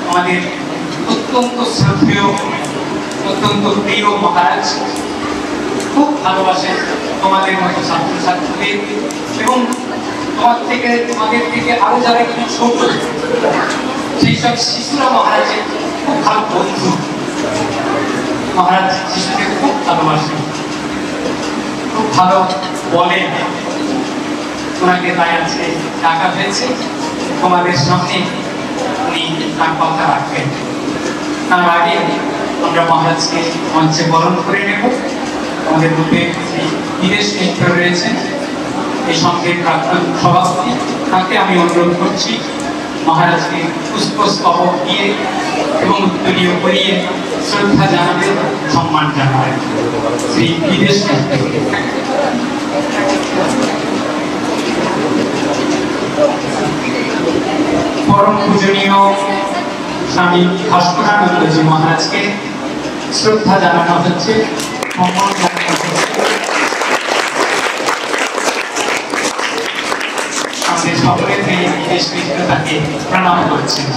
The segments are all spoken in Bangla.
আমাদের অত্যন্ত শ্রদ্ধেয়, অত্যন্ত প্রিয় মহারাজ খুব ভালোবাসেন তোমাদের মতো ছাত্রছাত্রীদের, এবং তোমাদের থেকে আরো যারা একটু ছোট সেই সব শিশুরা মহারাজের খুব ভালো বন্ধু। মহারাজ শিশুদের খুব ভালোবাসেন, খুব ভালো বলেন। ওনাকে তাই আজকে ডাকা হয়েছে, তোমাদের সামনে উনি তার কথা রাখবেন। তার আগে আমরা মহারাজকে মঞ্চে বরণ করে নেব। আমাদের মধ্যে বিদেশ মিত্র রয়েছেন, এই সঙ্গে প্রাক্তন সভাপতি, তাকে আমি অনুরোধ করছি মহারাজকে পুষ্পস্তবক দিয়ে এবং উত্তরীয় করিয়ে শ্রদ্ধা জানাবেন, সম্মান জানাবেন। শ্রী বিদেশ পরম পূজনীয় স্বামী ভাস্করানন্দজি মহারাজকে শ্রদ্ধা জানানো হচ্ছে, সম্মান জানানো হচ্ছে। আমাদের সকলের এই বিদেশ মিত্রতাকে প্রণাম করছেন।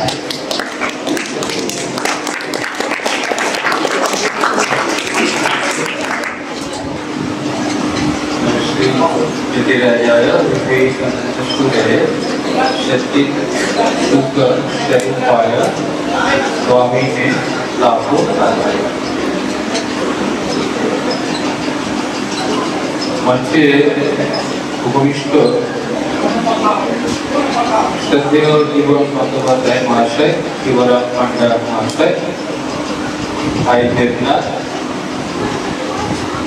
मंचे उपविष्ट श्रद्धेय जीवन बंदोपाध्याय महाशय, शिवराम पांडा महाशय, भाई देवनाथ,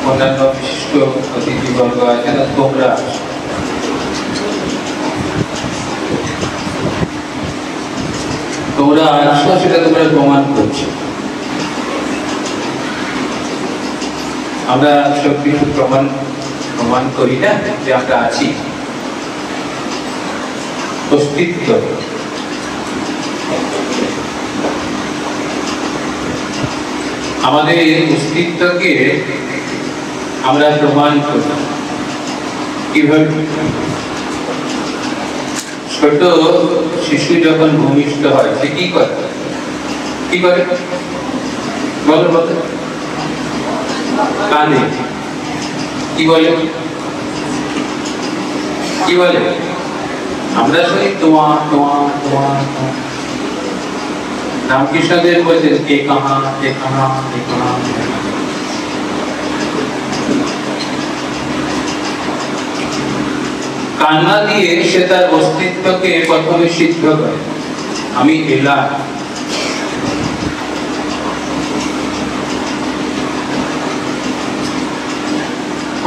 अन्यान्य विशिष्ट अतिथिवर्ग आছেন। তোমরা আসো, সেটা তোমরা প্রমাণ করছো। আমরা সব কিছু প্রমাণ করি না যে আমরা আছি, অস্তিত্ব। আমাদের অস্তিত্বকে আমরা প্রমাণ করি কিভাবে? ছোট শিশু যখন ভূমিষ্ঠ হয় সে কি করে? বলো বলো, কাঁদে। কি বলে? আমরা শুনি তোমা তোমা তোমা। রামকৃষ্ণদেব বলছেন কে কাহা কে কাহা কে কাহা। কান্না দিয়ে সে তার অস্তিত্বকে প্রথমে সিদ্ধ করে, আমি এলাম।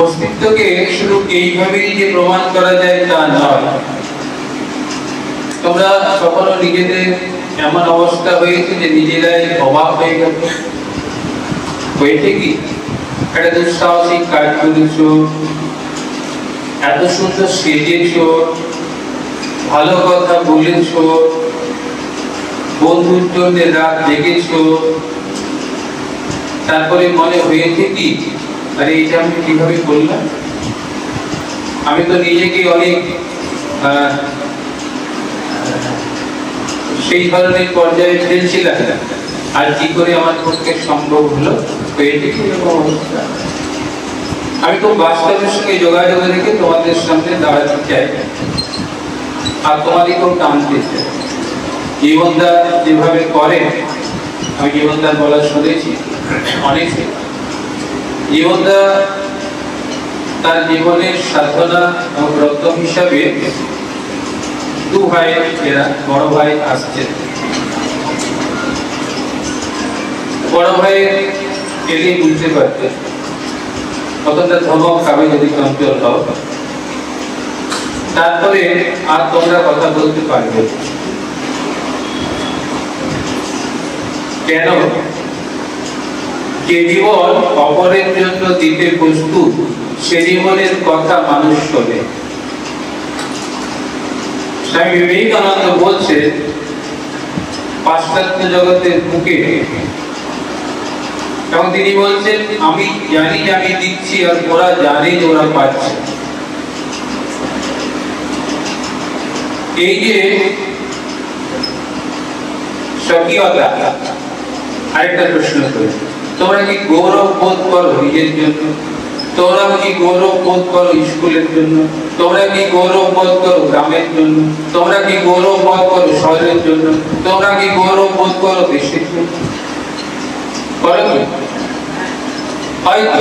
অস্তিত্বকে শুধু এইভাবেই যে প্রমাণ করা যায় তা নয়। তোমরা কখনো নিজেদের এমন অবস্থা হয়েছে যে নিজেরাই অবাক হয়ে গেল? হয়েছে কি? একটা দুঃসাহসিক কাজ করেছো, এত সুন্দর সেজেছো, ভালো কথা বলেছো, বন্ধুর জন্য রাত জেগেছো, তারপরে মনে হয়েছে কি আরে এটা আমি কিভাবে করলাম? আমি তো নিজেকে অনেক সেই ধরনের পর্যায়ে ফেলছিলাম, আর কি করে আমার পক্ষে সম্ভব হলো? আমি তো বাস্তবের সঙ্গে যোগাযোগ রেখে তোমাদের সামনে দাঁড়াতে চাই, আর তোমাদেরকেও টানতে চাই। জীবনদা যেভাবে করে, আমি জীবনদার বলা শুনেছি অনেক। জীবনদা তার জীবনের সাধনা ও ব্রত হিসাবে দু ভাই, এরা বড় ভাই আসছে। বড় ভাইয়ের এলেই বুঝতে পারতে কতটা ধমক খাবে যদি চঞ্চল হও। তারপরে আর তোমরা কথা বলতে পারবে। কেন? যে জীবন অপরের জন্য দিতে প্রস্তুত, সে জীবনের কথা মানুষ শোনে। স্বামী বিবেকানন্দ বলছে পাশ্চাত্য জগতের বুকে, এবং তিনি বলছেন আমি জানি যে আমি দিচ্ছি, আর ওরা জানে যে ওরা পাচ্ছে। এই যে স্বকীয়তা। আরেকটা প্রশ্ন করি, তোমরা কি গৌরব বোধ করো নিজের জন্য? তোমরা কি গৌরব বোধ করো স্কুলের জন্য? তোমরা কি গৌরব বোধ করো গ্রামের জন্য? তোমরা কি গৌরব বোধ করো শহরের জন্য? তোমরা কি গৌরব বোধ করো দেশের জন্য? করো কি? হয়তো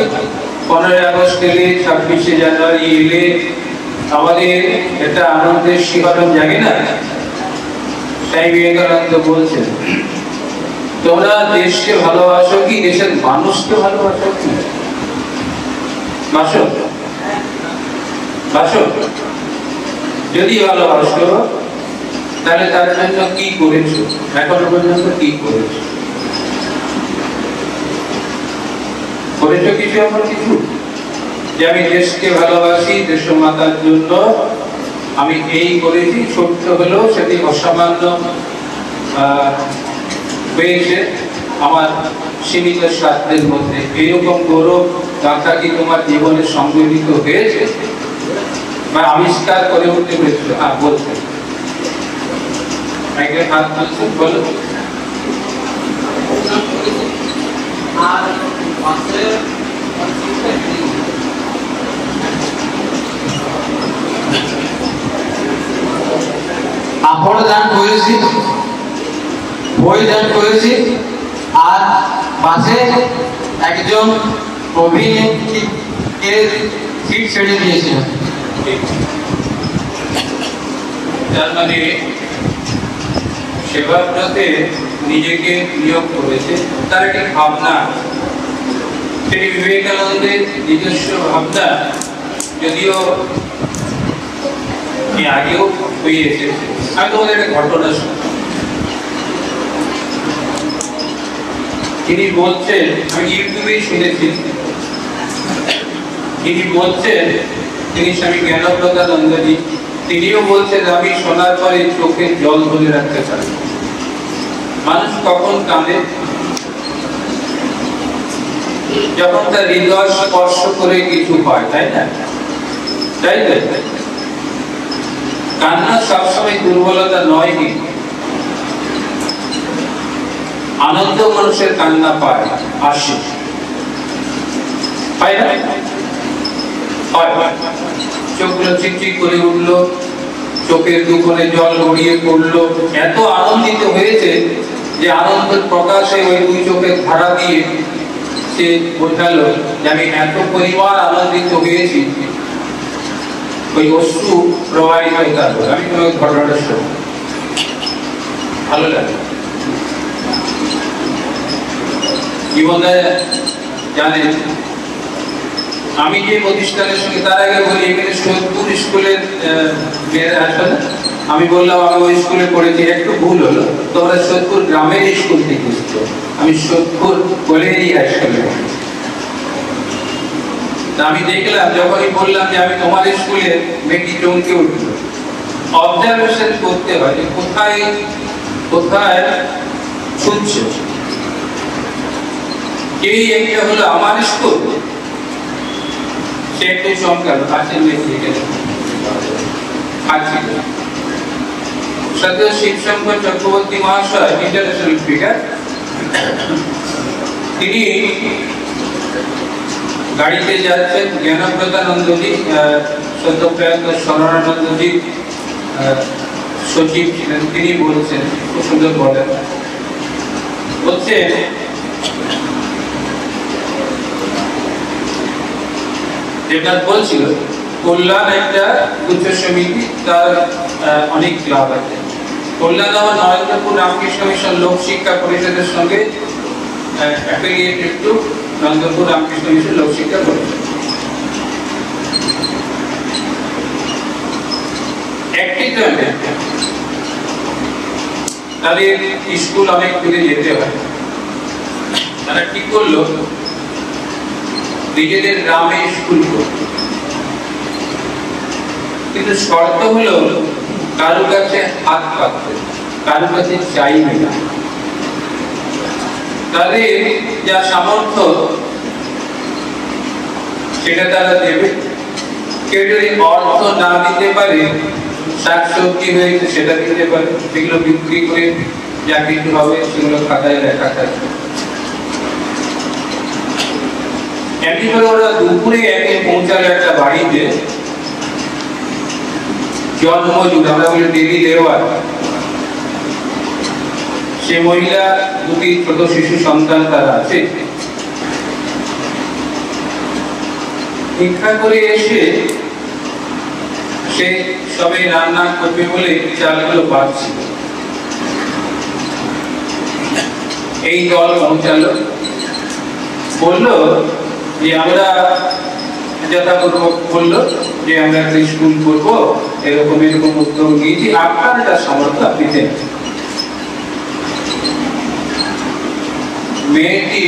15 আগস্ট এলে, 26শে জানুয়ারি এলে আমাদের একটা আনন্দের শিহরণ জাগে না? স্বামী বিবেকানন্দ বলছেন, তোমরা দেশকে ভালোবাসো কি দেশের মানুষকে ভালোবাসো কি? বাসো বাসো? যদি ভালোবাসো তাহলে তার জন্য কি করেছো? এখনো পর্যন্ত কি করেছো? করেছো কিছু? এমন কিছু যে আমি দেশকে ভালোবাসি, দেশমাতার জন্য আমি এই করেছি, ছোট্ট হলেও সেটি অসামান্য হয়েছে আমার সীমিত স্বার্থের মধ্যে, এরকম গৌরব গাথা কি তোমার জীবনে সংগঠিত হয়েছে বা আবিষ্কার করে উঠতে পেরেছিল? বলছে হাত বলছে, বলো। আপন দান করেছি, বই দান করেছি, আর পাশে একজন অভিনেত্রীকে সিট ছেড়ে দিয়েছিল। তার মানে সেবাব্রতে নিজেকে নিয়োগ করেছে, তার একটি ভাবনা, সেটি বিবেকানন্দের নিজস্ব ভাবনা, যদিও আগেও হয়েছে। আমি তোমাদের একটা ঘটনা শুনি। তিনি বলছেন, আমি ইউটিউবেই শুনেছি, তিনি বলছেন, তিনি স্বামী জ্ঞানপ্রদানন্দজি, তিনিও বলছেন আমি শোনার পরে চোখে জল ধরে রাখতে পারি। মানুষ কখন কাঁদে? যখন তার হৃদয় স্পর্শ করে কিছু হয়, তাই না? তাই তো? কান্না সবসময় দুর্বলতা নয়, কি আনন্দ মানুষের কান্না পায়, আসে, পায় না? চোখগুলো চিকচিক করে উঠলো, চোখের দুকোণে জল গড়িয়ে পড়লো, এত আনন্দিত হয়েছে যে আনন্দের প্রকাশে ওই দুই চোখের ধারা দিয়ে সে বোঝালো যে আমি এত পরিমাণ আনন্দিত হয়েছি, ওই অশ্রু প্রবাহিত হতে হবে। আমি তোমাকে ঘটনাটা শুনি, ভালো লাগে। জীবনে জানেন আমি যে প্রতিষ্ঠানের সঙ্গে, তার আগে বলি এখানে সোদপুর স্কুলের মেয়েরা আসে না, আমি বললাম আমি ওই স্কুলে পড়েছি, একটু ভুল হলো, তোমরা সোদপুর গ্রামের স্কুল থেকে এসেছো, আমি সোদপুর কলেজই হাইস্কুলে। আমি দেখলাম যখনই বললাম যে আমি তোমার স্কুলে, মেয়েটি চমকে উঠল। অবজারভেশন করতে হয় কোথায় কোথায় ছুটছে। এই একটা হলো আমার স্কুল, সে একটু চমকালো, পাশের মেয়েটি গেল সদ্য শিবশঙ্কর চক্রবর্তী মহাশয়, ইন্টারন্যাশনাল ফিগার, তিনি গাড়িতে যাচ্ছেন, জ্ঞানপ্রদানন্দজি সদ্য প্রয়াত শরণানন্দজি সচিব ছিলেন, তিনি বলছেন, খুব সুন্দর বলেন, বলছেন যেটা বলছিল কল্যাণ একটা উচ্চ সমিতি, তার অনেক ক্লাব আছে। কল্যাণ আমার নরেন্দ্রপুর রামকৃষ্ণ মিশন লোক শিক্ষা পরিষদের সঙ্গে affiliated to Narendrapur Ramakrishna mission লোক শিক্ষা পরিষদ। তাদের স্কুল অনেক দূরে যেতে হয়, তারা কি করলো নিজেদের গ্রামে স্কুল করলো, কিন্তু শর্ত হলো কারো কাছে হাত পাতবে, কারো কাছে চাইবে না। তাদের যা সামর্থ্য সেটা তারা দেবে। কেউ যদি অর্থ না দিতে পারে, শাকসবজি হয়েছে সেটা দিতে পারে, সেগুলো বিক্রি করে যা কিছু হবে সেগুলো খাতায় লেখা থাকবে। এমনি করে ওরা দুপুরে একে পৌঁছালো একটা বাড়িতে, জন্মজুর আমরা বলি ডেলি লেবার। সে মহিলা দুটি ছোট শিশু সন্তান তার আছে। ভিক্ষা করে এসে সে সবে রান্না করবে বলে চালগুলো বাড়ছিল। এই দল পৌঁছালো, বললো যে আমরা বললো যে আমরা একটা স্কুল করবো, এরকম এরকম উদ্যোগ নিয়েছি, আপনার একটা সামর্থ্য আপনি দেন। মেয়েটি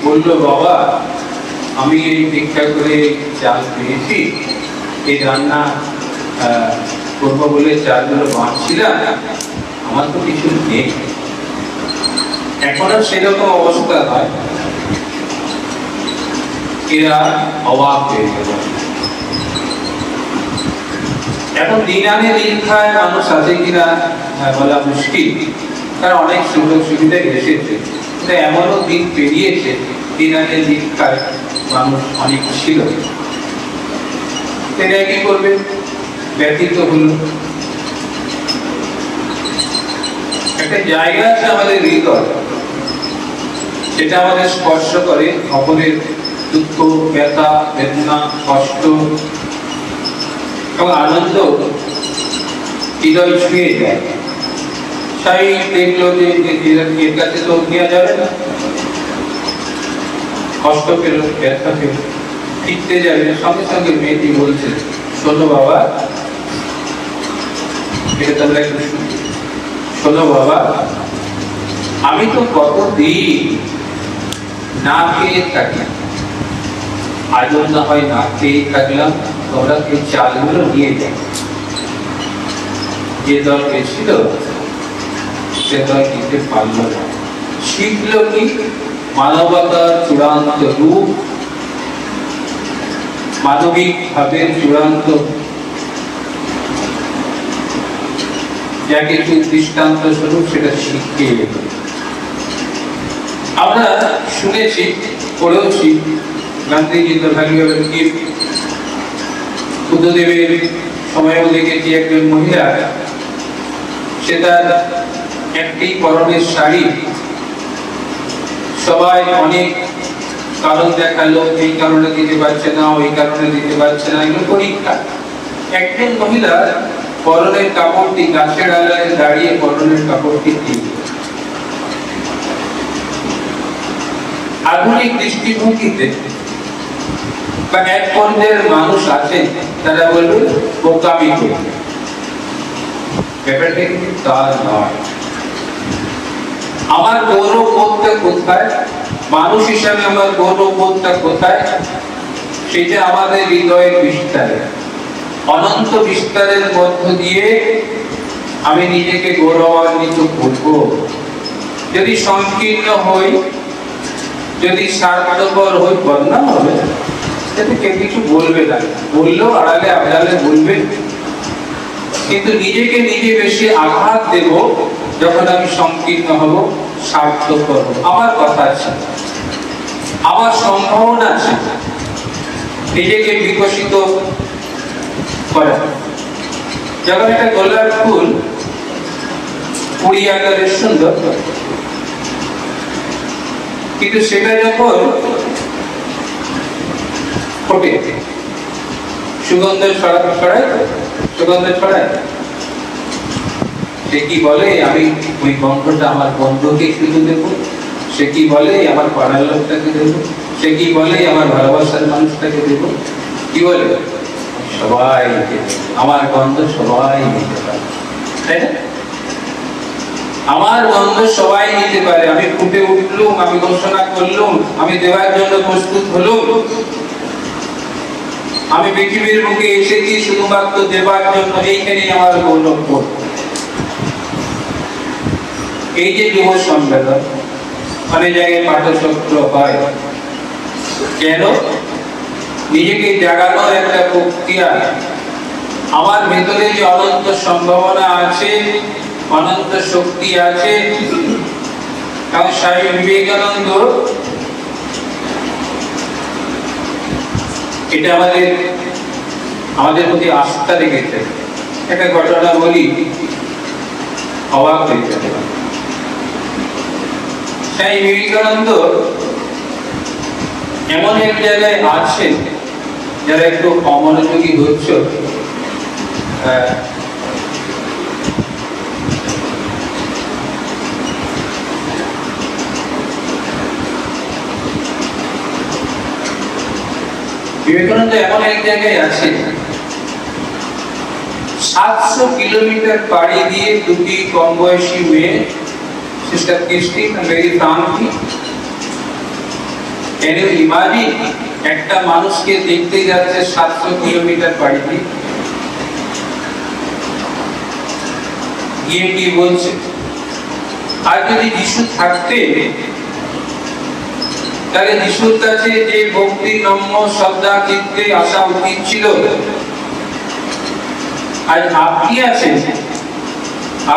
বলল, বাবা আমি এই ভিক্ষা করে চাল পেয়েছি, এই রান্না করবো বলে চালগুলো বাঁচছিলাম, আমার তো কিছু নেই। এখন আর সেরকম অবস্থা নয়। এরা অবাক হয়ে গেল। এখন দিন আনে দিন খায় মানুষ আছে কিনা বলা মুশকিল, কারণ অনেক সুযোগ সুবিধা এসেছে, এমনও দিন পেরিয়েছে দিন আনে দিন খায় মানুষ অনেক ছিল। এরা কি করবে? ব্যতীত হল। একটা জায়গা আছে আমাদের হৃদয়, সেটা আমাদের স্পর্শ করে, অপরের দুঃখ, ব্যথা, বেদনা, কষ্ট এবং আনন্দ হৃদয় ছুঁয়ে যায়। তাই দেখলো যে এর কাছে তো নেওয়া যাবে না, কষ্ট পেল, ব্যথা পেল, ফিরতে যাবে, সঙ্গে সঙ্গে মেয়েটি বলছে, শোনো বাবা, এটা তোমরা একটু শোনো বাবা, আমি তো কতদিন না খেয়ে থাকি, আজও না হয় না খেয়ে থাকলাম, তোমরা এই চালগুলো নিয়ে যাও। যে দল গেছিল সে দল নিতে পারল না। শিখল কি? মানবতার চূড়ান্ত রূপ, মানবিক ভাবের চূড়ান্ত যা কিছু দৃষ্টান্ত স্বরূপ সেটা শিখে। আমরা শুনেছি, পড়েওছি, Gandhiji the value of gift. বুদ্ধদেবের সময়ও দেখেছি একজন মহিলা, সে তার একটি পরনের শাড়ি সবাই অনেক কারণ দেখালো, এই কারণে দিতে পারছে না, ওই কারণে দিতে পারছে না, এগুলো পরীক্ষা। একজন মহিলা পরনের কাপড়টি গাছের আড়ালে দাঁড়িয়ে পরনের কাপড়টি দিল। আধুনিক দৃষ্টিভঙ্গিতে বা এক পর্যায়ের মানুষ আছে, তারা বলবে বোকামি করে। ব্যাপারটা কিন্তু তা নয়। আমার গৌরব বোধটা কোথায়? মানুষ হিসাবে আমার গৌরব বোধটা কোথায়? সেটা আমাদের হৃদয়ের বিস্তারে, অনন্ত বিস্তারের মধ্য দিয়ে আমি নিজেকে গৌরবান্বিত করব। যদি সংকীর্ণ হই, যদি স্বার্থপর হই, বদনাম হবে, যাতে কেউ কিছু বলবে না, বললেও আড়ালে আড়ালে বলবে। কিন্তু নিজেকে নিজে বেশি আঘাত দেব যখন আমি সংকীর্ণ হব, স্বার্থপর হব। আমার কথা আছে, আমার সম্ভাবনা আছে নিজেকে বিকশিত করা। যখন একটা গোলাপ ফুল কুড়ি আকারের সুন্দর, কিন্তু সেটা যখন ফোটে, সুগন্ধ ছড়ায়, সুগন্ধ ছড়ায়, সে কি বলে আমি ওই গন্ধটা আমার বন্ধুকে শুধু দেবো, সে কি বলে আমার পাড়ার লোকটাকে দেবো, সে কি বলে আমার ভালোবাসার মানুষটাকে দেবো, কি বলে সবাই আমার গন্ধ সবাই নিতে পারে, তাই না? আমার গন্ধ সবাই নিতে পারে। আমি ফুটে উঠলুম, আমি ঘোষণা করলুম, আমি দেওয়ার জন্য প্রস্তুত হলুম, আমি পৃথিবীর বুকে এসেছি শুধুমাত্র দেবার জন্য, এইখানেই আমার গৌরব বোধ। এই যে যুব সম্মেলন, অনেক জায়গায় পাঠচক্র হয়, কেন? নিজেকে জাগানোর একটা প্রক্রিয়া। আমার ভেতরে যে অনন্ত সম্ভাবনা আছে অনন্ত শক্তি আছে। এবং স্বামী বিবেকানন্দ এটা আমাদের প্রতি আস্থা রেখেছে। একটা ঘটনা বলি, অবাক হয়ে যাবে। স্বামী বিবেকানন্দ এমন এক জায়গায় আছেন, যারা একটু অমনোযোগী হচ্ছ, বিবেকানন্দ এমন এক জায়গায় আছে, 700 কিলোমিটার পাড়ি দিয়ে দুটি কম বয়সী মেয়ে, sister Christie and Mary Franti, can you imagine একটা মানুষকে দেখতে যাচ্ছে 700 কিলোমিটার পাড়ি দিয়ে, গিয়ে কি বলছে, আর যদি যিশু থাকতে তাহলে যিশুর কাছে যে ভক্তি নম্র শ্রদ্ধা চিত্তে আসা উচিত ছিল, আজ আপনি আছেন,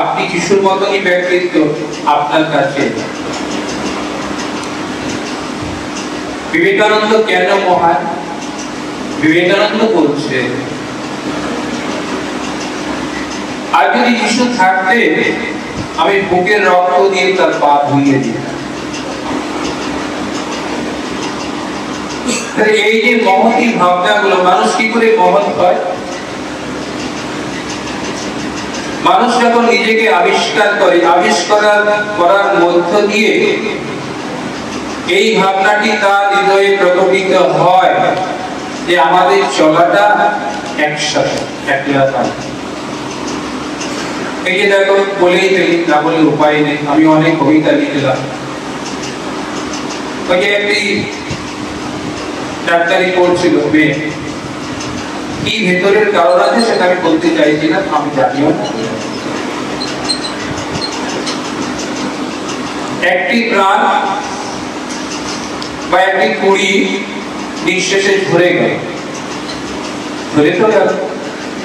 আপনি যিশুর মতনই ব্যক্তিত্ব, আপনার কাছে। বিবেকানন্দ কেন মহান? বিবেকানন্দ বলছে, আর যদি যিশু থাকতে আমি বুকের রক্ত দিয়ে তার পা ধুইয়ে দিতাম। এই যে মহৎ ভাবনাগুলো, মানুষ কি করে মহৎ হয়? মানুষ যখন নিজেকে আবিষ্কার করে, করার মধ্য দিয়ে এই ভাবনাটি তার হৃদয়ে প্রকটিত হয় যে আমাদের চলাটা একসাথে, একলা। এই যে দেখো, বলেই ফেলি, না বলে উপায় নেই, আমি অনেক কবিতা লিখলাম। ওই যে একটি ডাক্তারি করছিল মেয়ে, কি ভেতরের কারণ আছে সেটা আমি বলতে চাইছি না, আমি জানিও না। একটি প্রাণ বা একটি কুড়ি নিঃশেষে ঝরে গেল, ধরে তো গেল।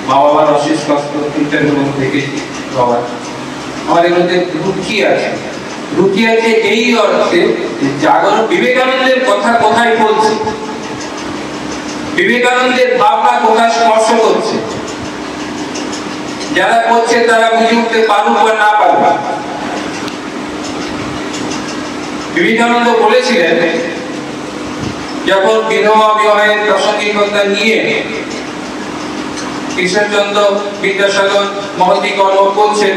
মা বাবার অশেষ কষ্ট, ইন্টারভিউ দেখেছি, বাবা আমার এগুলোতে রুচি আছে। রুচি আছে এই অর্থে, জাগরণ বিবেকানন্দের কথা কোথায় বলছে, বিবেকানন্দের ভাবনা কোথায় স্পর্শ করছে, যারা করছে তারা বুঝে উঠতে পারুক বা না পারুক। বিবেকানন্দ বলেছিলেন, যখন বিধবা বিবাহের প্রাসঙ্গিকতা নিয়ে কৃষ্ণচন্দ্র বিদ্যাসাগর মহতি কর্ম করছেন,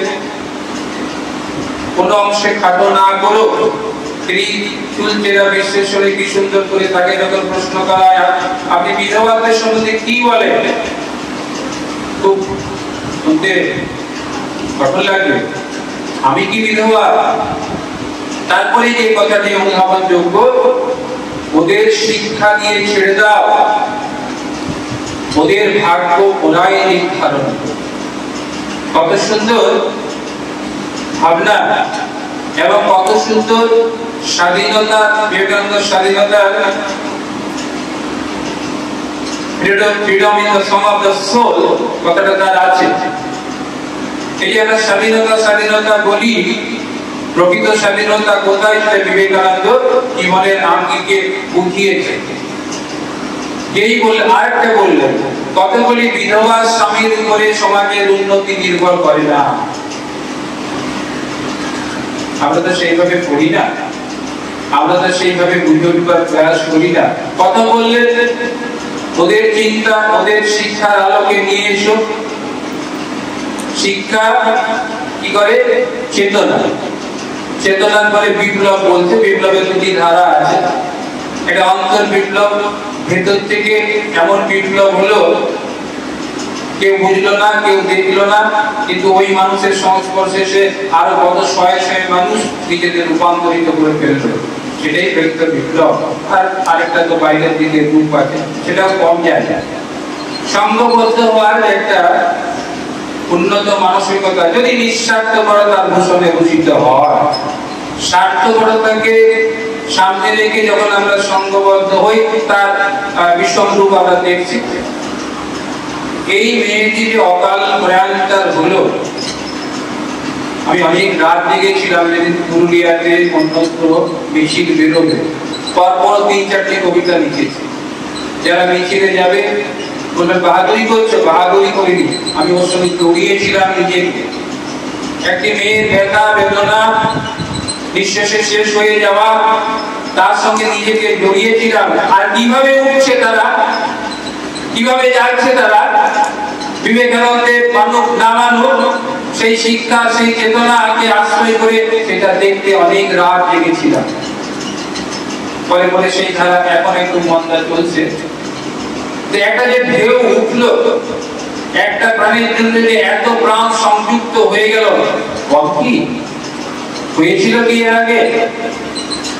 কোন অংশে খাটো না করো, তিনি চুলচেরা বিশ্লেষণে কি সুন্দর করে তাকে যখন প্রশ্ন করা হয়, আপনি বিধবাদের সম্বন্ধে কি বলেন, খুব শুনতে কঠোর লাগবে, আমি কি বিধবা? তারপরে যে কথাটি অনুধাবনযোগ্য, ওদের শিক্ষা দিয়ে ছেড়ে দাও, ওদের ভাগ্য ওরাই নির্ধারণ। কত সুন্দর ভাবনা এবং কত সুন্দর স্বাধীনতা, বিবেকানন্দ স্বাধীনতার freedom in the song of the soul কথাটা তার আছে। এই যে আমরা স্বাধীনতা বলি, প্রকৃত স্বাধীনতা কোথায় সেটা বিবেকানন্দ জীবনের আঙ্গিকে বুঝিয়েছে। এই বলে আরেকটা বললেন, কতগুলি বিধবা স্বামীর উপরে সমাজের উন্নতি নির্ভর করে না। আমরা তো সেইভাবে পড়ি না, আমরা তো সেইভাবে বুঝে উঠবার প্রয়াস করি না। কথা বললেন, ওদের চিন্তা, ওদের শিক্ষার আলোকে নিয়ে এসো। শিক্ষা কি করে? চেতনার পরে বিপ্লব বলছে, বিপ্লবের দুটি ধারা আছে। এটা অন্তর বিপ্লব, ভেতর থেকে এমন বিপ্লব হলো, কেউ বুঝলো না, কেউ দেখলো না, কিন্তু ওই মানুষের সংস্পর্শে এসে আরো কত শয়ে মানুষ নিজেদের রূপান্তরিত করে ফেললো, সেটাই ভেতর বিপ্লব। আর আরেকটা তো বাইরের দিকে রূপ আছে, সেটাও কম যায় না। সংঘবদ্ধ হওয়ার একটা উন্নত মানসিকতা যদি নিঃস্বার্থপরতার ভূষণে ভূষিত হয়, স্বার্থপরতাকে সামনে রেখে যখন আমরা সংঘবদ্ধ হই, তার বিষম রূপ আমরা দেখছি। এই মেয়েটি যে অকাল প্রয়াণতার হলো, আমি অনেক রাত জেগেছিলাম যেদিন পুরুলিয়াতে অন্যত্র মিছিল বেরোবে, পরপর 3-4টি কবিতা লিখেছি। যারা মিছিলে যাবে বলবে বাহাদুরি করছো, বাহাদুরি করিনি, আমি ওর সঙ্গে জড়িয়েছিলাম নিজেকে। একটি মেয়ের ব্যথা বেদনা নিঃশ্বাসে শেষ হয়ে যাওয়া, তার সঙ্গে নিজেকে জড়িয়েছিলাম। আর কিভাবে উঠছে তারা, কিভাবে যাচ্ছে তারা, বিবেকানন্দের মানুষ না মানুষ সেই শিক্ষা, সেই চেতনাকে আশ্রয় করে সেটা দেখতে অনেক রাত জেগেছিলাম। পরে পরে সেই ধারা এখন একটু মন্দা চলছে। একটা যে ঢেউ উঠলো, একটা প্রাণের জন্য যে এত প্রাণ সংযুক্ত হয়ে গেল, কি হয়েছিল কি এর আগে?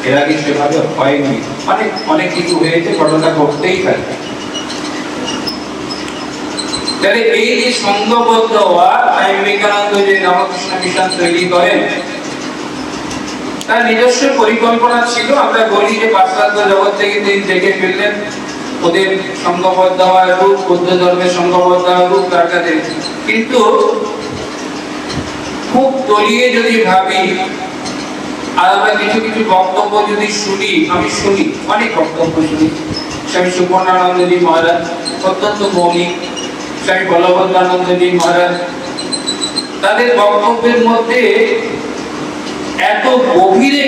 এর আগে সেভাবে হয়নি। মানে অনেক কিছু হয়েছে, ঘটনা ঘটতেই থাকে। তাহলে এই যে সংঘবদ্ধ হওয়া, বিবেকানন্দ যে রামকৃষ্ণ মিশন তৈরি করেন, তার নিজস্ব পরিকল্পনা ছিল। আমরা বলি যে পাশ্চাত্য জগৎ থেকে তিনি দেখে ফেললেন ওদের সংঘবদ্ধ হওয়ার রূপ, বৌদ্ধ ধর্মের সংঘবদ্ধ হওয়ার রূপ তার কাছে। কিন্তু খুব তলিয়ে যদি ভাবি, আর আমরা কিছু কিছু বক্তব্য যদি শুনি, আমি শুনি অনেক বক্তব্য শুনি। স্বামী সুপর্ণানন্দজি মহারাজ অত্যন্ত মৌলিক, স্বামী বলভদ্রানন্দজি মহারাজ, তাদের বক্তব্যের মধ্যে এত গভীরে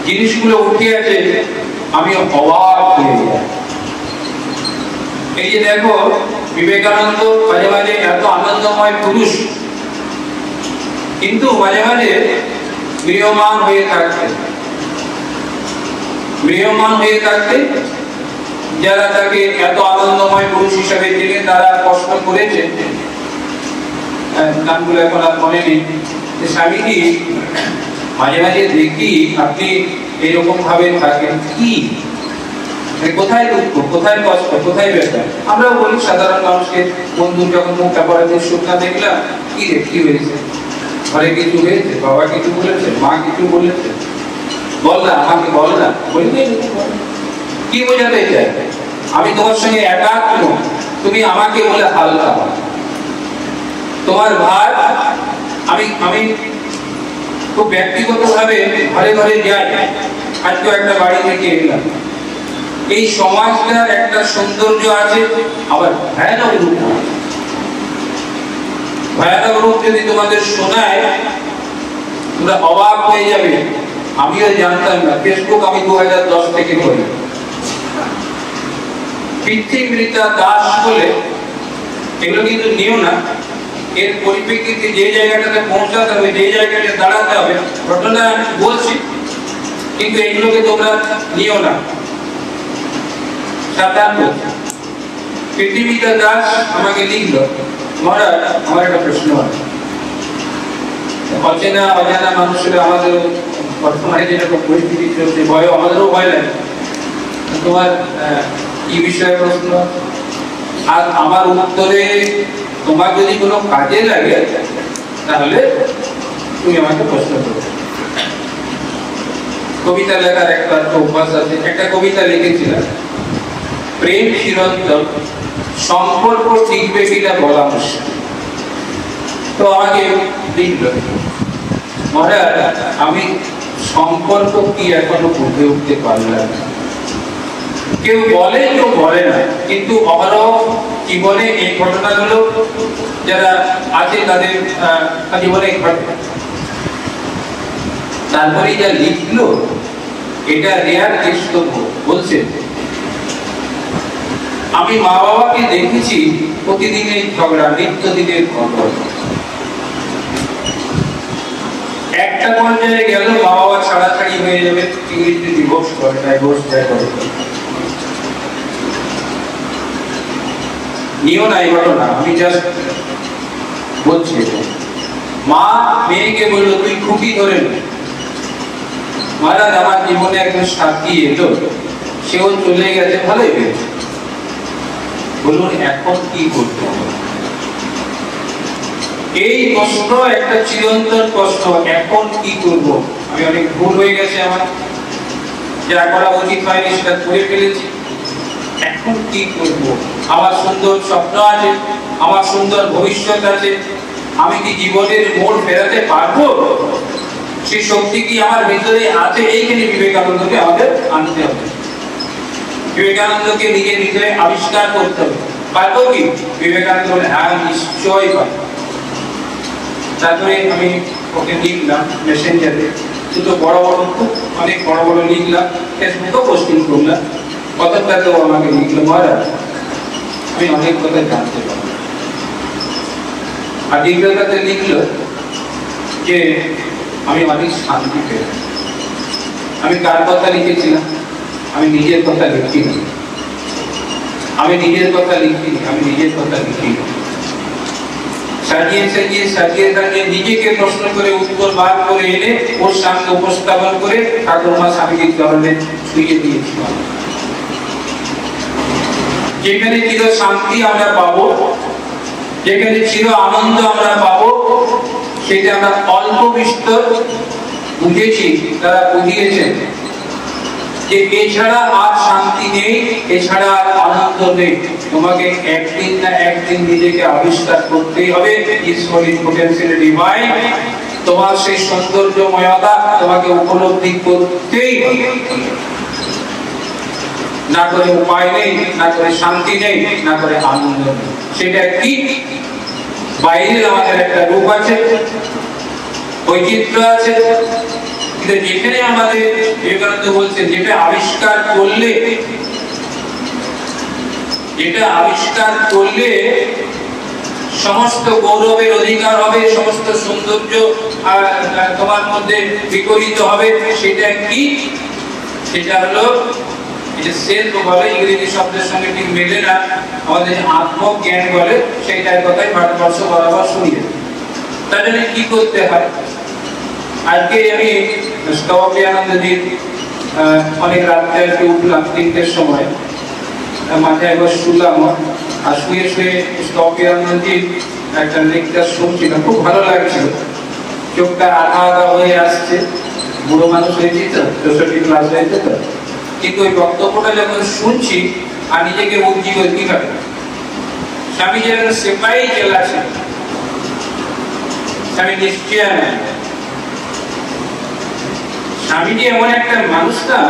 জিনিসগুলো উঠে আছে, আমি অবাক হয়ে যাই। এই যে দেখো, বিবেকানন্দ মাঝে মাঝে এত আনন্দময় পুরুষ, কিন্তু মাঝে মাঝে ম্রিয়মান হয়ে থাকতে যারা তাকে এত আনন্দময় পুরুষ হিসাবে চিনে, তারা কষ্ট করেছে। নামগুলো এখন আর মনে নেই। স্বামীজি মাঝে মাঝে দেখি আপনি এরকম ভাবে থাকেন, কি কোথায় দুঃখ, কোথায় কষ্ট, কোথায় ব্যথা? আমরাও বলি সাধারণ মানুষকে, বন্ধু যখন মুখটা পড়ে সুখ না দেখলাম, কি রে কি হয়েছে, ঘরে কিছু হয়েছে, বাবা কিছু বলেছে, মা কিছু বলেছে, বল না আমাকে, বল না। বলি কি বোঝাতে চাই? আমি তোমার সঙ্গে একাত্ম, তুমি আমাকে বলে হালকা, তোমার ভার আমি খুব ব্যক্তিগত ভাবে ঘরে ঘরে যাই। আজকে একটা বাড়ি থেকে এলাম, এই সমাজটার একটা সৌন্দর্য আছে, আবার ভয়ানক রূপ। ভয়ানক রূপ যদি তোমাদের শোনায়, তোমরা অবাক হয়ে যাবে। আমিও জানতাম না। ফেসবুক আমি 2010 থেকে করি। পিতৃমৃতা দাস বলে, এগুলো কিন্তু নিও না। এর পরিপ্রেক্ষিতে যে জায়গাটাতে পৌঁছাতে হবে, যে জায়গাটা দাঁড়াতে হবে, ঘটনা বলছি, কিন্তু এগুলোকে তোমরা নিও না। পৃথিবীটা দাস আমাকে লিখলো, মহারাজ আমার একটা প্রশ্ন আছে। অচেনা অজানা মানুষের আমাদের বর্তমানে যেরকম পরিস্থিতি চলছে, ভয়, আমাদেরও ভয় লাগে। তোমার কি বিষয়ে প্রশ্ন? আর আমার উত্তরে তোমার যদি কোনো কাজে লাগে তাহলে তুমি আমাকে প্রশ্ন করো। কবিতা লেখার একটা অভ্যাস আছে। একটা কবিতা লিখেছিলাম, প্রেম চিরন্তন, সম্পর্ক টিকবে কিনা বলা মুশকিল। তো আমাকে লিখল, মহারাজ আমি সম্পর্ক কি এখনো বুঝে উঠতে পারলাম না। কেউ বলে কেউ বলে না, কিন্তু অহরহ জীবনে এই ঘটনাগুলো যারা আছে তাদের জীবনে ঘটে। তারপরে যা লিখলো, এটা রেয়ার কেস। তো বলছে, আমি মা বাবাকে দেখেছি প্রতিদিনের ঝগড়া, নিত্যদিনের খবর। একটা পর্যায়ে গেল মা বাবা ছাড়াছাড়ি হয়ে যাবে, ইংরেজিতে ডিভোর্স করে, ডাইভোর্স করে। নিও না এই ঘটনা, আমি জাস্ট বলছি। মা মেয়েকে বললো, তুই খুঁটি ধরে নে। মহারাজ আমার জীবনে একজন সাথী এলো, সেও চলে গেছে, ভালোই হয়েছে। বলুন এখন কি করতে হবে? এই কষ্ট একটা চিরন্তন কষ্ট। এখন কি করব? আমি অনেক ভুল হয়ে গেছে, আমার যা করা উচিত হয়নি সেটা করে ফেলেছি। এখন কি করব? আমার সুন্দর স্বপ্ন আছে, আমার সুন্দর ভবিষ্যৎ আছে, আমি কি জীবনের মোড় ফেরাতে পারবো? সেই শক্তি কি আমার ভিতরে আছে? এইখানে বিবেকানন্দকে আমাদের আনতে হবে। বিবেকানন্দকে নিজের ভিতরে আবিষ্কার করতে হবে। পারবো কি? বিবেকানন্দ বলে হ্যাঁ নিশ্চয়ই পারবো। তারপরে আমি ওকে লিখলাম মেসেঞ্জারে, দুটো বড় বড় অনেক বড় বড় লিখলাম, ফেসবুকেও পোস্টিং করলাম। কথাটাতেও আমাকে লিখলো, মহারাজ আমি অনেক কথা জানতে পারলাম। আর দ্বিতীয়টাতে লিখলো যে আমি অনেক শান্তি পেলাম। আমি কার কথা লিখেছিলাম? আমি নিজের কথা লিখিনি। আমি নিজের কথা লিখিনি। আমি নিজের কথা লিখিনি। সাজিয়ে সাজিয়ে সাজিয়ে সাজিয়ে নিজেকে প্রশ্ন করে উত্তর বার করে এনে ওর সামনে উপস্থাপন করে ঠাকুরমা স্বামীজির চরণে ছুঁয়ে দিয়েছিলাম। যেখানে চির শান্তি আমরা পাবো, যেখানে চির আনন্দ আমরা পাবো, সেটা আমরা অল্প বিস্তর বুঝেছি, তারা বুঝিয়েছেন যে এছাড়া আর শান্তি নেই, এছাড়া আর আনন্দ নেই। তোমাকে একদিন না একদিন নিজেকে আবিষ্কার করতেই হবে। ঈশ্বরিক পোটেনশিয়াল ডিভাইন, তোমার সেই সৌন্দর্যময়তা তোমাকে উপলব্ধি করতেই হবে। না করে উপায় নেই, না করে শান্তি নেই, না করে আনন্দ নেই। সেটা কি? বাইরের আমাদের একটা রূপ আছে, বৈচিত্র্য আছে, কিন্তু যেখানে আমাদের বিবেকানন্দ বলছেন যেটা আবিষ্কার করলে, যেটা আবিষ্কার করলে সমস্ত গৌরবের অধিকার হবে, সমস্ত সৌন্দর্য তোমার মধ্যে বিকশিত হবে, সেটা কি? সেটা হলো সেলফ বলে, ইংরেজি শব্দের সঙ্গে ঠিক মেলে না, আমাদের আত্মজ্ঞান বলে, সেইটার কথাই ভারতবর্ষ বরাবর শুনিয়ে। তার জন্য কি করতে হয়? আজকে আমি স্তবানন্দজির অনেক রাত্রে আজকে উঠলাম 3টের সময়, মাথায় একবার শুনলাম, আর শুয়ে শুয়ে স্তবানন্দজির একটা লেকচার শুনছিলাম, খুব ভালো লাগছিল। চোখটা আধা আধা হয়ে আসছে, বুড়ো মানুষ হয়েছি তো, 64 ক্লাস হয়েছে তো, কিন্তু ওই বক্তব্যটা যখন শুনছি আর নিজেকে বুঝছি কি হবে। স্বামী যেন সেপাই চেলাছে, স্বামী নিশ্চয় স্বামীজি এমন একটা মানুষ না,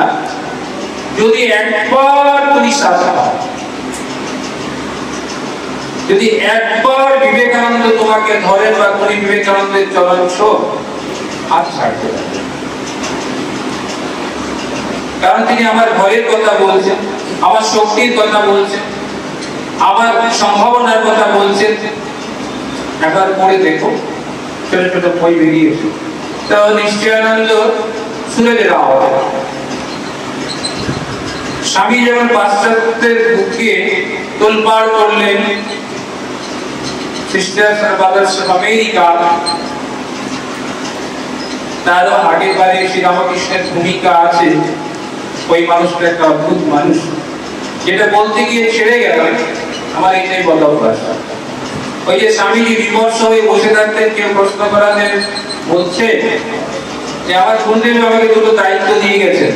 যদি একবার তুমি সাথে পাও, যদি একবার বিবেকানন্দ তোমাকে ধরেন বা তুমি বিবেকানন্দের চরণ ছো, হাত ছাড়তে পারবে। কারণ তিনি আমার ভয়ের কথা বলছেন, আমার শক্তির কথা বলছেন, আমার সম্ভাবনার কথা বলছেন। একবার পড়ে দেখো, ছোট ছোট বই বেরিয়েছে, তো নিশ্চয়ানন্দ সুরেজের আওয়াজ। স্বামী যেমন পাশ্চাত্যের বুকে তোলপাড় করলেন, sisters and brothers of America, তারও আগে বারে শ্রীরামকৃষ্ণের ভূমিকা আছে। ওই মানুষটা একটা অদ্ভুত মানুষ, যেটা বলতে গিয়ে ছেড়ে গেল। আমার এইটাই বলা অভ্যাস। ওই যে স্বামীজি বিমর্ষ হয়ে বসে থাকতেন, কেউ প্রশ্ন করাতে বলছে যে আমার গুরুদেব আমাকে দুটো দায়িত্ব দিয়ে গেছেন,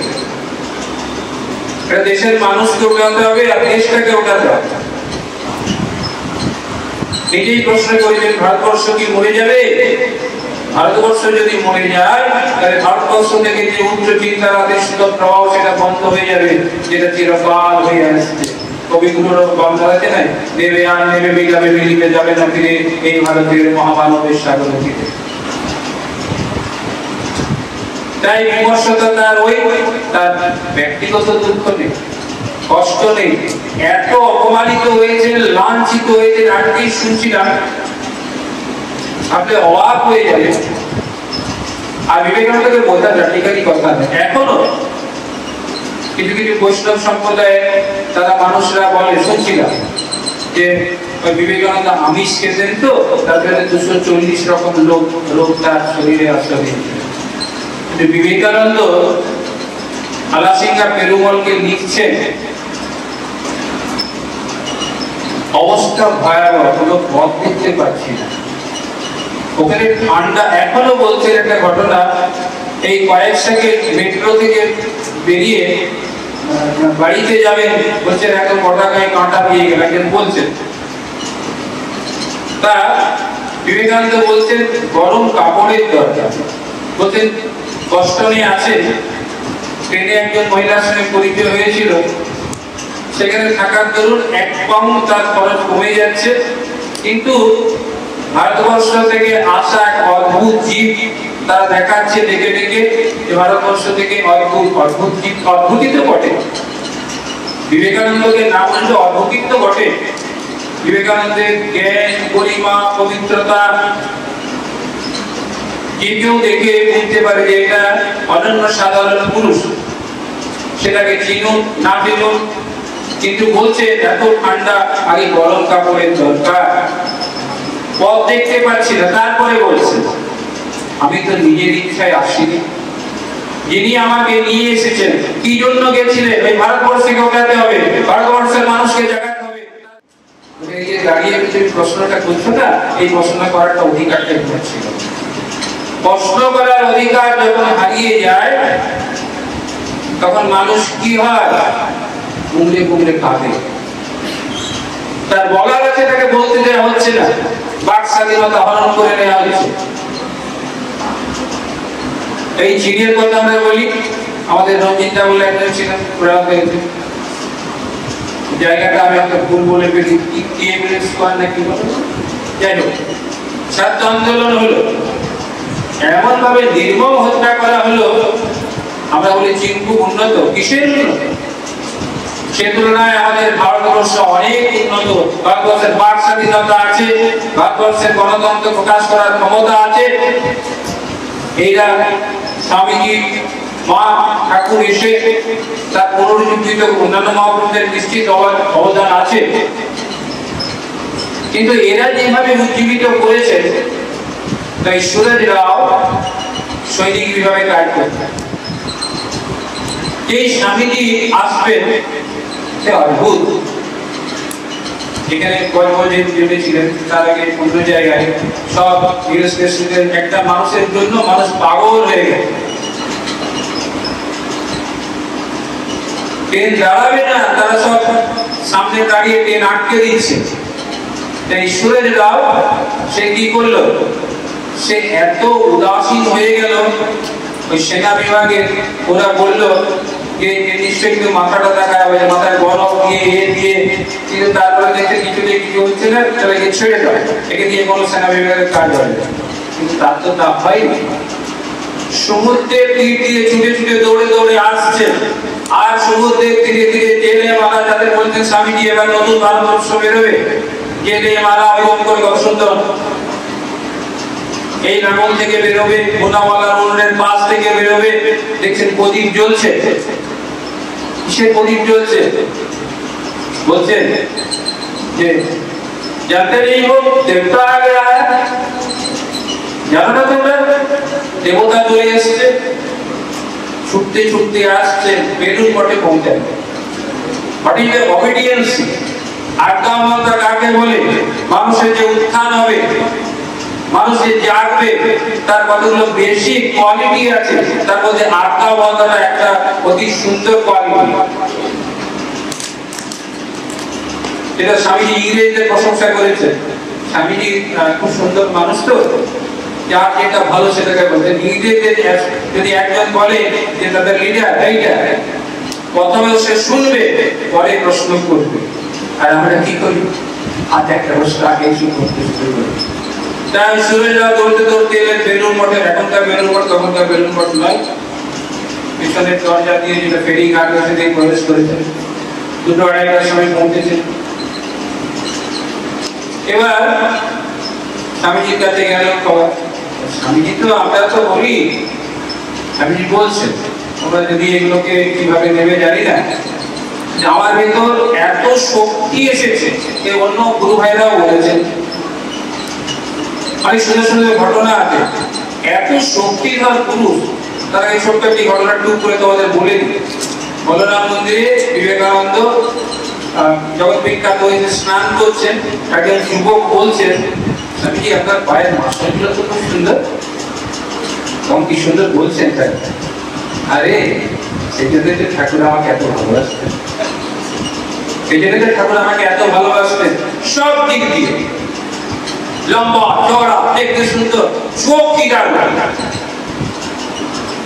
এটা দেশের মানুষকে উঠাতে হবে আর দেশটাকে উঠাতে হবে। নিজেই প্রশ্ন করেছেন, ভারতবর্ষ কি মরে যাবে? ভারতবর্ষ যদি মরে যায়, তাহলে ভারতবর্ষ থেকে যে উচ্চ চিন্তারাধিষ্ঠিত প্রভাব সেটা বন্ধ হয়ে যাবে, যেটা চিরকাল হয়ে আসছে। কবিগুলোর বাংলা আছে না, দেবে আর নেবে মিলাবে মিলিতে যাবে না ফিরে, এই ভারতের মহামানবের সাগর ফিরে। তাই বিমর্ষতা তার ওই, তার ব্যক্তিগত দুঃখ নেই, কষ্ট নেই। এত অপমানিত হয়েছে, লাঞ্ছিত হয়েছে, আজকেই শুনছিলাম, আপনি অবাক হয়ে যাবে। আর বিবেকানন্দকে বোঝা প্র্যাকটিক্যালি কথা নেই। এখনো কিছু কিছু বৈষ্ণব সম্প্রদায়ে তারা মানুষরা বলে, শুনছিলাম যে বিবেকানন্দ আমিষ খেতেন, তো তাদের 240 রকম রোগ তার শরীরে আসলে। বিবেকানন্দ আলাসিঙ্গা পেরুমলকে লিখছেন, অবস্থা ভয়াবহ, কোনো পথ দেখতে পাচ্ছি না, ওখানে ঠান্ডা। এখনো বলছে একটা ঘটনা, এই কয়েক সেকেন্ড মেট্রো থেকে বেরিয়ে বাড়িতে যাবেন, বলছেন এখন পটাকায় কাঁটা দিয়ে গেল, একজন বলছেন। তা বিবেকানন্দ বলছেন গরম কাপড়ের দরকার। বলছেন বস্টনে আছে, ট্রেনে একজন মহিলার সঙ্গে পরিচয় হয়েছিল, সেখানে থাকার দরুন 1 পাউন্ড তার খরচ কমে যাচ্ছে, কিন্তু ভারতবর্ষ থেকে আসা এক অদ্ভুত জীব তারা দেখাচ্ছে ডেকে ডেকে যে ভারতবর্ষ থেকে অদ্ভুত জীব, অদ্ভুতই তো বটে, বিবেকানন্দকে না বললে অদ্ভুতই তো বটে। বিবেকানন্দের জ্ঞান, গরিমা, পবিত্রতা যে কেউ দেখে বুঝতে পারে যে এটা অনন্য সাধারণ পুরুষ, সেটাকে চিনুন না চিনুন, কিন্তু বলছে এত ঠান্ডা, আগে গরম কাপড়ের দরকার, পথ দেখতে পাচ্ছি না, তারপরে বলছে আমি তো নিজের ইচ্ছায় আসিনি, যিনি আমাকে নিয়ে এসেছেন, কি জন্য গেছিলেন, ওই ভারতবর্ষকে ওঠাতে হবে, ভারতবর্ষের মানুষকে জাগাতে হবে। এই যে দাঁড়িয়ে তুমি প্রশ্নটা করছো না, এই প্রশ্ন করার অধিকারটা ছিল। প্রশ্ন করার অধিকার যখন হারিয়ে যায় তখন মানুষ কি হয়, কুমড়ে কুমড়ে কাঁদে। তার বলার আছে, তাকে বলতে দেওয়া হচ্ছে না, বাক স্বাধীনতা হরণ করে নেওয়া হচ্ছে। এই চীনের কথা আমরা বলি, আমাদের রঞ্জিতা বলে একজন ছিলেন, জায়গাটা আমি একটা ভুল বলে ফেলি, নাকি বলো, যাই হোক, ছাত্র আন্দোলন হলো, এমন ভাবে নির্মম হত্যা করা হলো, আমরা বলি চীন খুব উন্নত, কিসের উন্নত? সে তুলনায় আমাদের ভারতবর্ষ অনেক উন্নত। ভারতবর্ষের বাক স্বাধীনতা আছে, ভারতবর্ষের গণতন্ত্র প্রকাশ করার ক্ষমতা আছে। এইরা স্বামীজি, মা ঠাকুর এসে তার পুনরুজ্জীবিত, অন্যান্য মহাপুরুষদের নিশ্চিত অবদান আছে, কিন্তু এরা যেভাবে উজ্জীবিত করেছে, তাই সুরজরাও সৈনিক বিভাগে কাজ করতেন। এই স্বামীজি আসবেন, সে অদ্ভুত। এখানে ছিলেন, তার আগে অন্য জায়গায় সব একটা মানুষের জন্য মানুষ পাগল হয়ে গেছে, ট্রেন দাঁড়াবে না, তারা সব সামনে দাঁড়িয়ে ট্রেন আটকে দিচ্ছে। তাই সুরজরাও সে কি করলো, সে এত উদাসীন হয়ে গেল, ওই সেনা বিভাগের ওরা বললো যে নিশ্চয়ই কিন্তু মাথাটা দেখা যাবে, মাথায় বরফ দিয়ে, কিন্তু তারপরে দেখতে কিছুতে কিছু হচ্ছে না, তাহলে ছেড়ে দেয়, একে দিয়ে কোনো সেনা বিভাগের কাজ হয় না। কিন্তু তার তো তা হয়নি। সমুদ্রের তীর দিয়ে ছুটে ছুটে দৌড়ে দৌড়ে আসছে, আর সমুদ্রের তীরে তীরে জেলে মারা, যাদের বলছেন স্বামীজি এবার নতুন ভারতবর্ষ বেরোবে, জেলে মারা এবং করে কত সুন্দর, এই লাঙ্গল থেকে বেরোবে, মোনাওয়ালা রোডের পাশ থেকে বেরোবে, দেখছেন প্রদীপ জ্বলছে। কিসের প্রদীপ জ্বলছে? বলছেন যে জানতে নেই হোক দেবতা আ গয়া হ্যায়, জানো না তোমরা, দেবতা চলে এসছে, ছুটতে ছুটতে আসছে, বেলুন মঠে পৌঁছায়। What is the obedience? আজ্ঞাবহতা কাকে বলে? মানুষের যে উত্থান হবে, মানুষ যে জাগবে, তার কতগুলো বেসিক কোয়ালিটি আছে, তার মধ্যে আজ্ঞাবহতাটা একটা অতি সুন্দর কোয়ালিটি। যেটা স্বামীজি ইংরেজদের প্রশংসা করেছে। স্বামীজি খুব সুন্দর মানুষ তো, যার যেটা ভালো সেটাকে বলতেন। ইংরেজদের যদি একজন বলে যে তাদের লিডার এইটা, প্রথমে সে শুনবে, পরে প্রশ্ন করবে। আর আমরা কি করি, আজ একটা প্রশ্ন আগে শুরু করতে শুরু করি। তাই সুরজরাও দৌড়তে দৌড়তে এলেন বেলুড় মঠে। এখনকার বেলুড় মঠ, তখনকার বেলুড় মঠ নয়। পিছনের দরজা দিয়ে যেটা ফেরি ঘাট আছে দিয়ে প্রবেশ করেছেন, 2-2:30টার সময় পৌঁছেছেন। এবার স্বামীজির কাছে গেল খবর। স্বামীজি তো, আমরা তো বলি, স্বামীজি বলছেন তোমরা যদি এগুলোকে কিভাবে নেবে জানি না, আমার ভেতর এত শক্তি এসেছে, অন্য গুরু ভাইরাও বলেছেন, আমি শুনে শুনে ঘটনা আছে, এত শক্তিধর পুরুষ। তারা এই ছোট্ট একটি ঘটনা টুক করে তোমাদের বলে দিই। বলরাম মন্দিরে বিবেকানন্দ জগৎ বিখ্যাত হয়েছে, স্নান করছেন, একজন যুবক বলছেন, স্বামীজি আপনার পায়ের মাসগুলো তো খুব সুন্দর। তখন কি সুন্দর বলছেন তাই? আরে সেই জন্য যে ঠাকুর আমাকে এত ভালোবাসতেন, সেই জন্য যে ঠাকুর আমাকে এত ভালোবাসতেন সব দিক দিয়ে। লম্বা চওড়া দেখতে সুন্দর, চোখ কি দারুণ।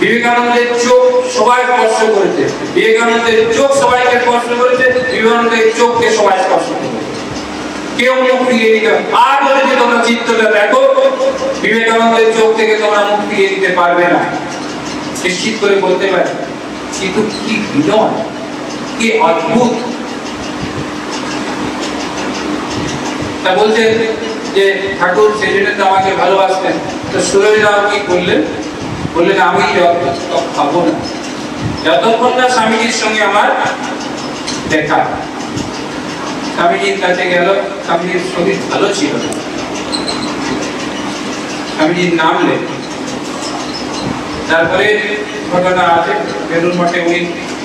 বিবেকানন্দের চোখ সবাই স্পর্শ করেছে, বিবেকানন্দের চোখ সবাইকে স্পর্শ করেছে, বিবেকানন্দের চোখকে সবাই স্পর্শ করেছে, কেউ মুখ ফিরিয়ে দিতে। আর যদি তোমরা চিত্রটা দেখো, বিবেকানন্দের চোখ থেকে তোমরা মুখ ফিরিয়ে দিতে পারবে না, নিশ্চিত করে বলতে পারি। কিন্তু কি বিনয়, কি অদ্ভুত। তা বলছে যে ঠাকুর সেজন্য তো আমাকে ভালোবাসতেন। তো সুরজরাও কি করলেন, বললেন আমি খাবো না যতক্ষণ না স্বামীজির সঙ্গে আমার দেখা। স্বামীজির কাছে গেল, স্বামীজির শরীর ভালো ছিল না, স্বামীজির নামলেন। তারপরে ঘটনা আছে বেলুর মঠে উনি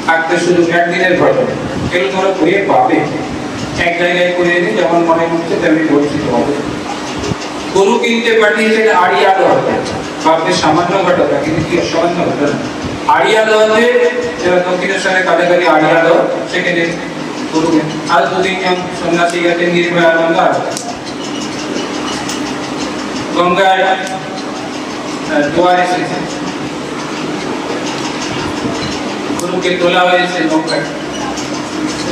থাকতে শুরু, একদিনের ঘটনা, এগুলো তোমরা বইয়ে পাবে। এক জায়গায় করে এনে যেমন মনে হচ্ছে তেমনি বলছি তোমাদের। গরু কিনতে পাঠিয়েছেন আড়িয়া দোয়াতে, ভাবতে সামান্য ঘটনা, কিন্তু কি অসামান্য ঘটনা। আড়িয়া দোয়াতে, যারা দক্ষিণেশ্বরের কাছাকাছি আড়িয়া দোয়া, সেখানে গরু আর দুদিন সন্ন্যাসী গেছেন নির্ভয়া গঙ্গা, গঙ্গায় জোয়ার এসেছে, গরুকে তোলা হয়েছে নৌকায়।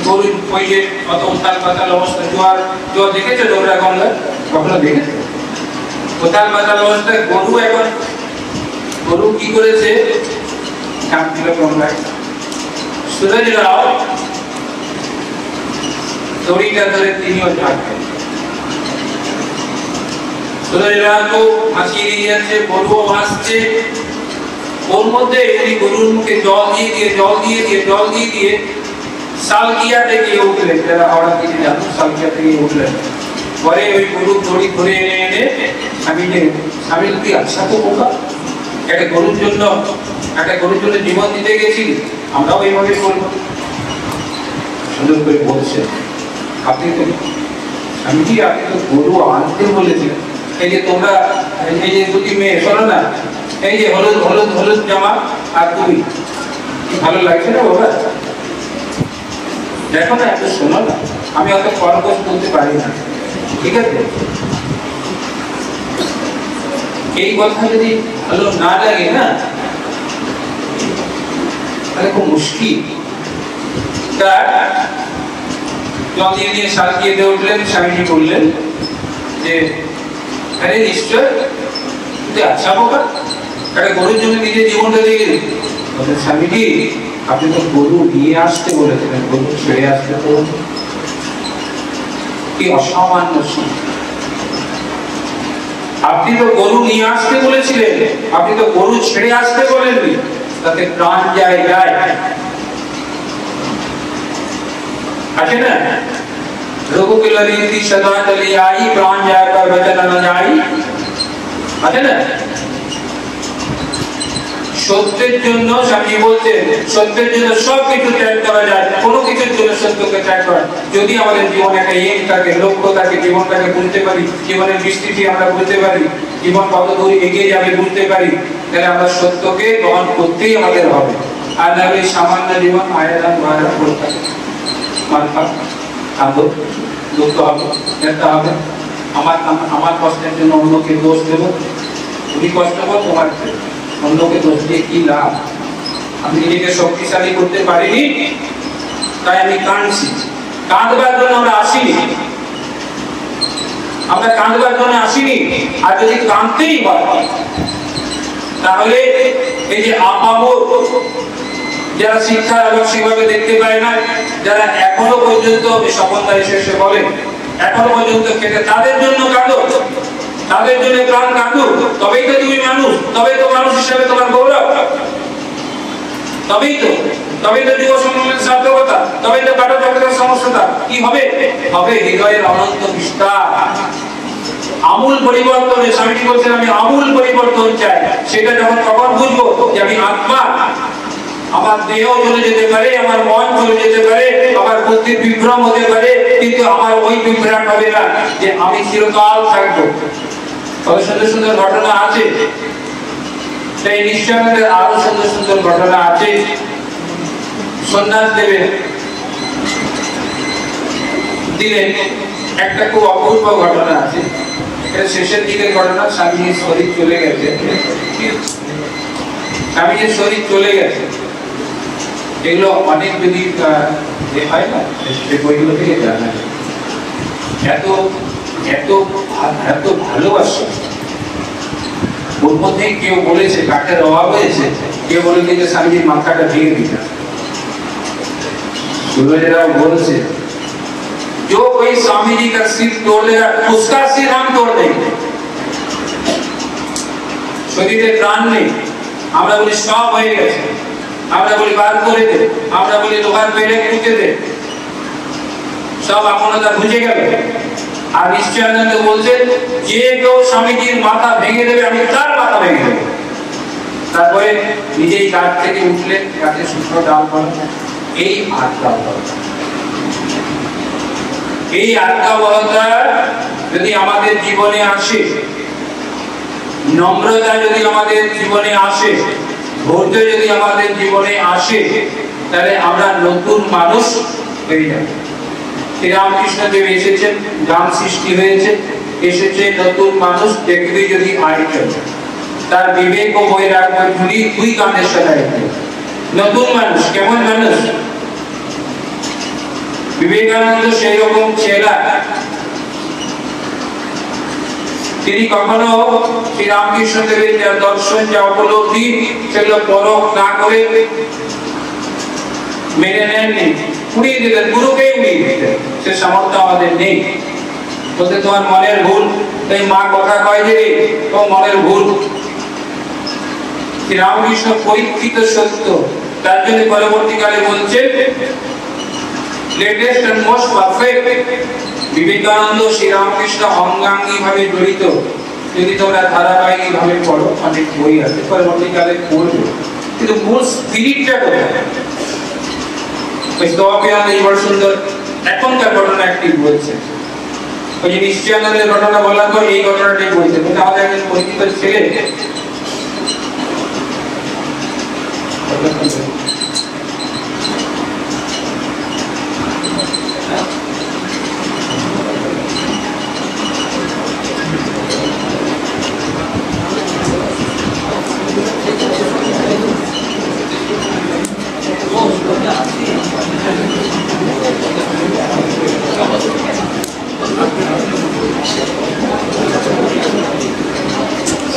গরু পইলে অত উত্তাল পাতাল অবস্থা, জোয়ার জোয়ার দেখেছো ডোবরা গঙ্গা, কখনো দেখেছো? উত্তাল পাতাল অবস্থায় গরু, এখন গরু কি করেছে, ছিল গঙ্গায়। সুরজরাও দড়িটা ধরে তিনিও থাকবেন। সুরজরাও তো ভাসিয়ে নিয়ে যাচ্ছে, গরুও ভাসছে, ওর মধ্যে এই গরুর মুখে জল দিয়ে দিয়ে সালকিয়াতে গিয়ে উঠলেন। যারা হাওড়া থেকে জানো, সালকিয়াতে গিয়ে উঠলেন। পরে ওই গরু দড়ি ধরে এনে স্বামী তুই আচ্ছা তো বোকা, একটা গরুর জন্য জীবন দিতে গেছি, আমরাও এইভাবে করবো। সুন্দর করে বলছেন, আপনি তো স্বামীজি, আপনি তো গরু আনতে বলেছিলেন। এই যে তোমরা, এই যে দুটি মেয়ে শোনো না, এই যে হলুদ হলুদ হলুদ জামা আর তুমি, ভালো লাগছে না বাবা? দেখো না, একটু শোনো না, আমি অত কর্কশ বলতে পারি না, ঠিক আছে? এই কথা যদি ভালো না লাগে না, তাহলে খুব মুশকিল। জল দিয়ে দিয়ে সালকিয়ে দিয়ে উঠলেন। স্বামীজি বললেন যে আরে নিশ্চয় তুই আচ্ছা বোকা, একটা গরুর জন্য নিজের জীবনটা দিয়ে গেলি। স্বামীজি, আপনি তো গরু নিয়ে আসতে বলেছিলেন, গরু ছেড়ে আসতে তো কি অসামান্য। আপনি তো গরু নিয়ে আসতে বলেছিলেন, আপনি তো গরু ছেড়ে আসতে বলেননি, তাতে প্রাণ যায় আছে না? রঘুকুল রীতি সদা চলি আই, প্রাণ যায় पर वचन न जाई, আছে না? সত্যের জন্য স্বামী বলছেন, সত্যের জন্য সবকিছু ত্যাগ করা যায়, কোনো কিছুর জন্য সত্যকে ত্যাগ করা। যদি আমাদের জীবনে একটা এম থাকে, লক্ষ্য থাকে, জীবনটাকে বুঝতে পারি, জীবনের বিস্তৃতি আমরা বুঝতে পারি, জীবন কত দূর এগিয়ে যাবে বুঝতে পারি, তাহলে আমরা সত্যকে গ্রহণ করতেই আমাদের হবে। আর না হলে সামান্য জীবন আয়াদান ভাড়া করে থাকে, মাথা কাঁদো, দুঃখ হবে, ব্যথা হবে। আমার কষ্টের জন্য অন্যকে দোষ দেবো, তুমি কষ্ট করো, তোমার অন্যকে দোষ দিয়ে কি লাভ? আমি নিজেকে শক্তিশালী করতে পারিনি, তাই আমি কাঁদছি। কাঁদবার জন্য আমরা আসিনি, আমরা কাঁদবার জন্য আসিনি। আর যদি কাঁদতেই হয়, তাহলে এই যে আপামর যারা শিক্ষা এবং সেভাবে দেখতে পায় না, যারা এখনো পর্যন্ত সফলতা এসে বলেন এখনো পর্যন্ত খেতে, তাদের জন্য কাঁদো, তাদের জন্য প্রাণ কাঁদো। তবেই তো তুমি মানুষ, তবেই তো মানুষ হিসাবে তোমার গৌরব, তবেই তো যুব সম্মেলনের সার্থকতা, তবেই তো পাঠকের সমস্যাটা কি হবে? হবে হৃদয়ের অনন্ত বিস্তার, আমূল পরিবর্তনে। স্বামীজি বলছেন আমি আমূল পরিবর্তন চাই। সেটা যখন কখন বুঝবো যে আমি আত্মা, আমার দেহ চলে যেতে পারে, আমার মন চলে যেতে পারে, আমার বুদ্ধির বিভ্রম হতে পারে, কিন্তু আমার ওই বিভ্রাট হবে না যে আমি চিরকাল থাকবো। কত সুন্দর সুন্দর ঘটনা আছে, সেই নিঃসন্দেহে আরো সুন্দর সুন্দর ঘটনা আছে। সন্ন্যাস দিলেন একটা খুব অপূর্ব ঘটনা আছে। এটা শেষের দিকের ঘটনা। স্বামীজির শরীর চলে গেছে, স্বামীজির শরীর চলে গেছে। এগুলো অনেক যদি হয় না সে বইগুলো থেকে জানা যায়। এত এত এত ভালোবাসে। ওর মধ্যে কেউ বলেছে কাঠের অভাব হয়েছে, কেউ বলেছে যে স্বামীজির মাথাটা ভেঙে দিতে। गुरुजरा बोलते जो कोई स्वामी जी का सिर तोड़ देगा उसका सिर हम तोड़ देंगे। শরীরে প্রাণ নেই, আমরা বলি সব হয়ে গেছে, আমরা বলি বার করে দে, আমরা বলি লোহার পেড়ে কুচে দে, সব আপনতা বুঝে গেল। আর নিশ্চয়ানন্দ বলছেন যে কেউ স্বামীজির মাথা ভেঙে দেবে আমি তার মাথা ভেঙে দেবো। তারপরে নিজেই গাছ থেকে উঠলেন, গাছের শুকনো ডাল বানালেন। এই আজ্ঞাবহতা, এই আজ্ঞাবহতা যদি আমাদের জীবনে আসে, নম্রতা যদি আমাদের জীবনে আসে, ধৈর্য যদি আমাদের জীবনে আসে, তাহলে আমরা নতুন মানুষ হয়ে যাব। শ্রীরামকৃষ্ণ দেব এসেছেন, গ্রাম সৃষ্টি হয়েছে, এসেছে নতুন মানুষ। দেখবি যদি আরেকজন তার বিবেক ও বৈরাগ্য ঝুলি দুই কাঁধের সাথে নতুন মানুষ। কেমন মানুষ? বিবেকানন্দ সেই রকম ছেলা। তিনি কখনো শ্রী রামকৃষ্ণ দেবের যা দর্শন, যা উপলব্ধি, সেগুলো পরখ না করে মেনে নেননি, উড়িয়ে দিতেন, গুরুকেই উড়িয়ে দিতেন। সে সামর্থ্য আমাদের নেই। বলতে তোমার মনের ভুল, তাই মা কথা কয় যে ও মনের ভুল। শ্রী রামকৃষ্ণ পরীক্ষিত সত্য, তার জন্য পরবর্তীকালে বলছেন latest and most perfect. Vivekananda Shri Ramakrishna অঙ্গাঙ্গি ভাবে জড়িত। যদি তোমরা ধারাবাহিক ভাবে পড়ো, অনেক বই আছে, পরবর্তীকালে পড়বে, কিন্তু মূল স্পিরিটটা কোথায়? এই বড় সুন্দর এখনকার ঘটনা একটি বলছে। ওই যে নিশ্চয়ানন্দের ঘটনা বলার পর এই ঘটনাটাই বলছে। আমাদের একজন পরিচিত ছেলে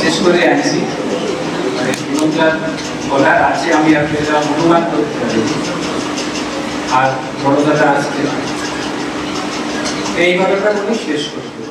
শেষ করে আনছি, বলার আছে, আমি আপনারা অনুমান করতে পারি। আর বড় কথা আসছে, এই ঘটনাটা শেষ করতে